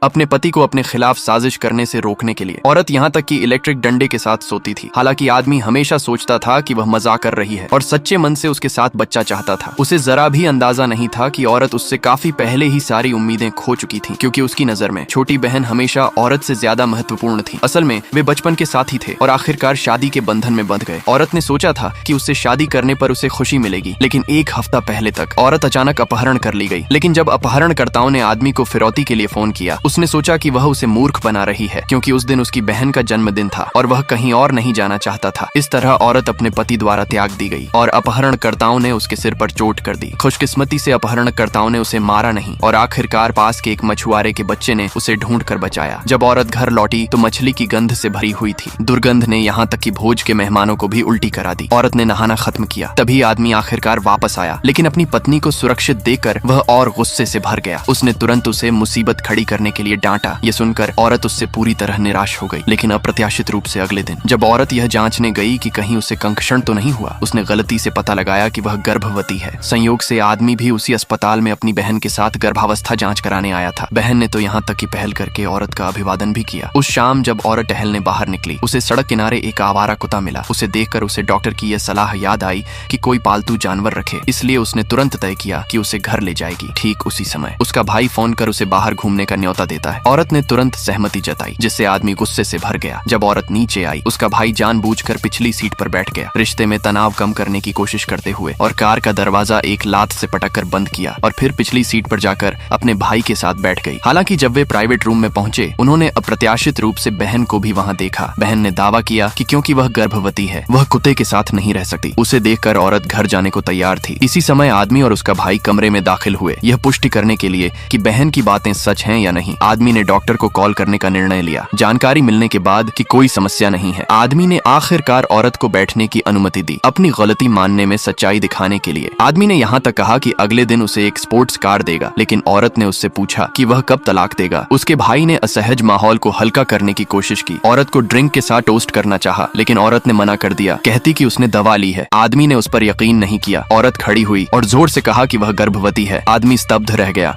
अपने पति को अपने खिलाफ साजिश करने से रोकने के लिए। औरत यहाँ तक कि इलेक्ट्रिक डंडे के साथ सोती थी। हालांकि आदमी हमेशा सोचता था कि वह मजाक कर रही है और सच्चे मन से उसके साथ बच्चा चाहता था। उसे जरा भी अंदाजा नहीं था कि औरत उससे काफी पहले ही सारी उम्मीदें खो चुकी थी, क्योंकि उसकी नजर में छोटी बहन हमेशा औरत से ज्यादा महत्वपूर्ण थी। असल में वे बचपन के साथी थे और आखिरकार शादी के बंधन में बंध गए। औरत ने सोचा था कि उससे शादी करने पर उसे खुशी मिलेगी, लेकिन एक हफ्ता पहले तक औरत अचानक अपहरण कर ली गई। लेकिन जब अपहरणकर्ताओं ने आदमी को फिरौती के लिए फोन किया, उसने सोचा कि वह उसे मूर्ख बना रही है, क्योंकि उस दिन उसकी बहन का जन्मदिन था और वह कहीं और नहीं जाना चाहता था। इस तरह औरत अपने पति द्वारा त्याग दी गई और अपहरणकर्ताओं ने उसके सिर पर चोट कर दी। खुशकिस्मती से अपहरणकर्ताओं ने उसे मारा नहीं और आखिरकार पास के एक मछुआरे के बच्चे ने उसे ढूंढ कर बचाया। जब औरत घर लौटी तो मछली की गंध से भरी हुई थी। दुर्गंध ने यहाँ तक कि भोज के मेहमानों को भी उल्टी करा दी। औरत ने नहाना खत्म किया, तभी आदमी आखिरकार वापस आया, लेकिन अपनी पत्नी को सुरक्षित देकर वह और गुस्से से भर गया। उसने तुरंत उसे मुसीबत खड़ी करने के लिए डांटा। ये सुनकर औरत उससे पूरी तरह निराश हो गई। लेकिन अप्रत्याशित रूप से अगले दिन जब औरत यह जांचने गई कि कहीं उसे कंकषण तो नहीं हुआ, उसने गलती से पता लगाया कि वह गर्भवती है। संयोग से आदमी भी उसी अस्पताल में अपनी बहन के साथ गर्भावस्था जांच कराने आया था। बहन ने तो यहाँ तक कि पहल करके औरत का अभिवादन भी किया। उस शाम जब औरत टहलने बाहर निकली, उसे सड़क किनारे एक आवारा कुत्ता मिला। उसे देखकर उसे डॉक्टर की यह सलाह याद आई कि कोई पालतू जानवर रखे, इसलिए उसने तुरंत तय किया कि उसे घर ले जाएगी। ठीक उसी समय उसका भाई फोन कर उसे बाहर घूमने का न्योता देता है। औरत ने तुरंत सहमति जताई, जिससे आदमी गुस्से से भर गया। जब औरत नीचे आई, उसका भाई जानबूझकर पिछली सीट पर बैठ गया, रिश्ते में तनाव कम करने की कोशिश करते हुए, और कार का दरवाजा एक लात से पटक कर बंद किया और फिर पिछली सीट पर जाकर अपने भाई के साथ बैठ गई। हालांकि जब वे प्राइवेट रूम में पहुंचे, उन्होंने अप्रत्याशित रूप से बहन को भी वहां देखा। बहन ने दावा किया कि क्योंकि वह गर्भवती है, वह कुत्ते के साथ नहीं रह सकती। उसे देखकर औरत घर जाने को तैयार थी। इसी समय आदमी और उसका भाई कमरे में दाखिल हुए, यह पुष्टि करने के लिए कि बहन की बातें सच हैं या नहीं। आदमी ने डॉक्टर को कॉल करने का निर्णय लिया। जानकारी मिलने के बाद कि कोई समस्या नहीं है, आदमी ने आखिरकार औरत को बैठने की अनुमति दी, अपनी गलती मानने में सच्चाई दिखाने के लिए। आदमी ने यहाँ तक कहा कि अगले दिन उसे एक स्पोर्ट्स कार देगा, लेकिन औरत ने उससे पूछा कि वह कब तलाक देगा। उसके भाई ने असहज माहौल को हल्का करने की कोशिश की। औरत को ड्रिंक के साथ टोस्ट करना चाहा, लेकिन औरत ने मना कर दिया, कहती कि उसने दवा ली है। आदमी ने उस पर यकीन नहीं किया। औरत खड़ी हुई और जोर से कहा कि वह गर्भवती है। आदमी स्तब्ध रह गया।